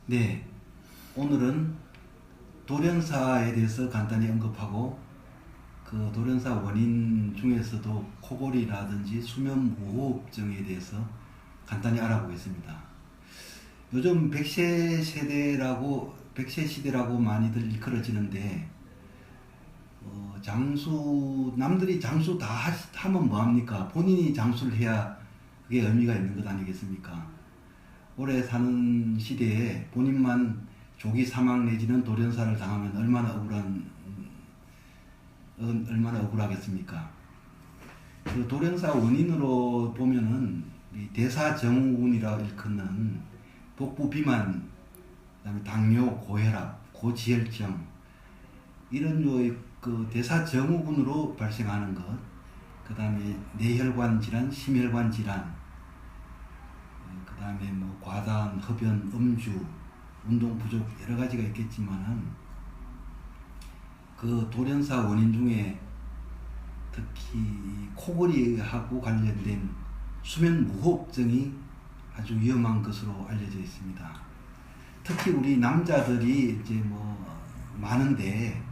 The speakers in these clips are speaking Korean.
네, 오늘은 돌연사에 대해서 간단히 언급하고 그 돌연사 원인 중에서도 코골이라든지 수면무호흡증에 대해서 간단히 알아보겠습니다. 요즘 100세 세대라고 100세 시대라고 많이들 일컬어지는데 남들이 장수 다 하면 뭐합니까? 본인이 장수를 해야 그게 의미가 있는 것 아니겠습니까? 오래 사는 시대에 본인만 조기 사망 내지는 돌연사를 당하면 얼마나 억울하겠습니까? 그 돌연사 원인으로 보면은 이 대사증후군이라 일컫는 복부 비만, 그다음에 당뇨, 고혈압, 고지혈증 이런 류의 그 대사증후군으로 발생하는 것, 그다음에 뇌혈관 질환, 심혈관 질환, 그다음에 뭐 과다한 흡연, 음주, 운동 부족 여러 가지가 있겠지만은 그 돌연사 원인 중에 특히 코골이하고 관련된 수면 무호흡증이 아주 위험한 것으로 알려져 있습니다. 특히 우리 남자들이 이제 뭐 많은데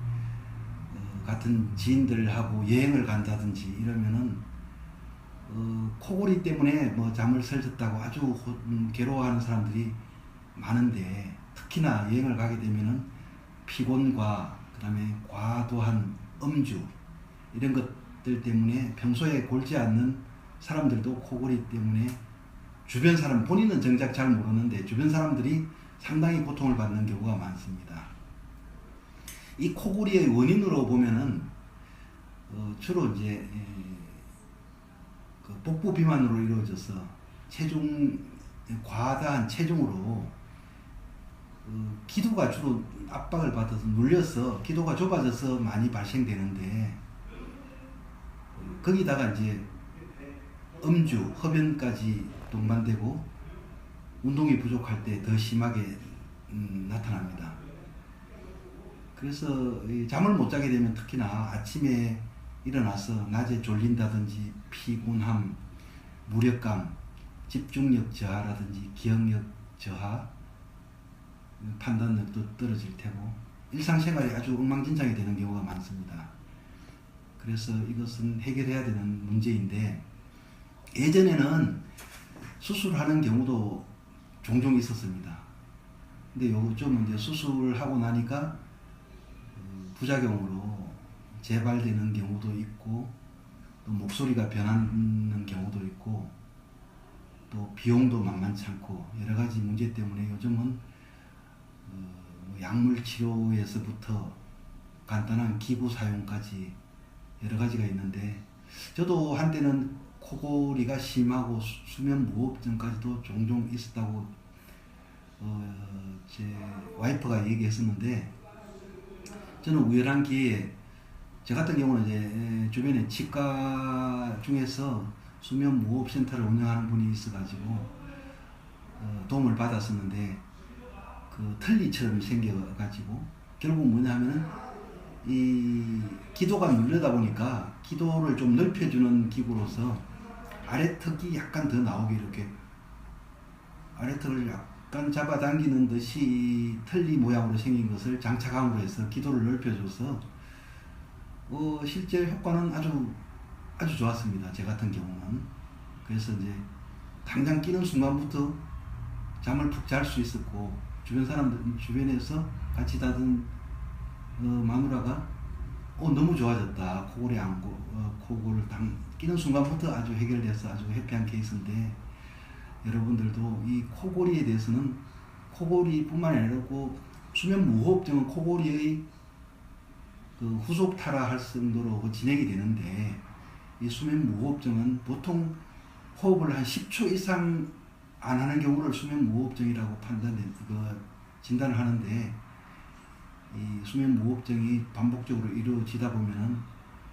같은 지인들하고 여행을 간다든지 이러면은 코골이 때문에 뭐 잠을 설쳤다고 아주 괴로워하는 사람들이 많은데, 특히나 여행을 가게 되면은 피곤과 그다음에 과도한 음주 이런 것들 때문에 평소에 골지 않는 사람들도 코골이 때문에 주변 사람, 본인은 정작 잘 모르는데 주변 사람들이 상당히 고통을 받는 경우가 많습니다. 이 코골이의 원인으로 보면은 주로 이제 그 복부 비만으로 이루어져서 과다한 체중으로 기도가 주로 압박을 받아서 눌려서 기도가 좁아져서 많이 발생되는데, 거기다가 이제 음주, 흡연까지 동반되고 운동이 부족할 때 더 심하게 나타납니다. 그래서 잠을 못 자게 되면 특히나 아침에 일어나서 낮에 졸린다든지 피곤함, 무력감, 집중력 저하라든지 기억력 저하, 판단력도 떨어질 테고 일상생활이 아주 엉망진창이 되는 경우가 많습니다. 그래서 이것은 해결해야 되는 문제인데, 예전에는 수술하는 경우도 종종 있었습니다. 근데 요즘은 이제 수술하고 나니까 부작용으로 재발되는 경우도 있고, 또 목소리가 변하는 경우도 있고, 또 비용도 만만치 않고 여러 가지 문제 때문에 요즘은 약물 치료에서부터 간단한 기구 사용까지 여러 가지가 있는데, 저도 한때는 코골이가 심하고 수면 무호흡증까지도 종종 있었다고 제 와이프가 얘기했었는데, 저는 우연한 기회에 저 같은 경우는 이제 주변에 치과 중에서 수면 무호흡 센터를 운영하는 분이 있어가지고 도움을 받았었는데, 그 틀니처럼 생겨가지고 결국 뭐냐면은 이 기도가 눌려다 보니까 기도를 좀 넓혀주는 기구로서 아래턱이 약간 더 나오게 이렇게 아래턱을 약간 잡아당기는 듯이 틀니 모양으로 생긴 것을 장착함으로 해서 기도를 넓혀줘서 실제 효과는 아주 좋았습니다. 제 같은 경우는. 그래서 이제 당장 끼는 순간부터 잠을 푹 잘 수 있었고, 주변에서 같이 자던 마누라가 너무 좋아졌다, 코골이 코골을 끼는 순간부터 아주 해결돼서 아주 해피한 케이스인데, 여러분들도 이 코골이에 대해서는 코골이뿐만 아니고 수면 무호흡증은 코골이의 그 후속 타라할 정도로 진행이 되는데, 이 수면 무호흡증은 보통 호흡을 한 10초 이상 안 하는 경우를 수면 무호흡증이라고 진단을 하는데, 이 수면 무호흡증이 반복적으로 이루어지다 보면은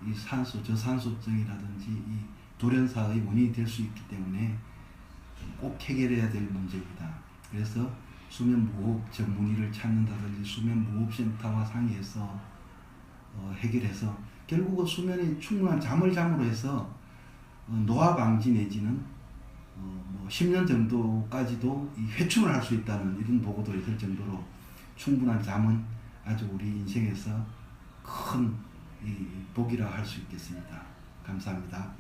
이 저산소증이라든지 이 돌연사의 원인이 될 수 있기 때문에 꼭 해결해야 될 문제입니다. 그래서 수면 무호흡 전문의를 찾는다든지 수면 무호흡센터와 상의해서 해결해서 결국은 수면이 충분한 잠을 잠으로 해서 노화 방지 내지는 뭐 10년 정도까지도 이 회춘을 할 수 있다는 이런 보고도 있을 정도로 충분한 잠은 아주 우리 인생에서 큰 이 복이라 할 수 있겠습니다. 감사합니다.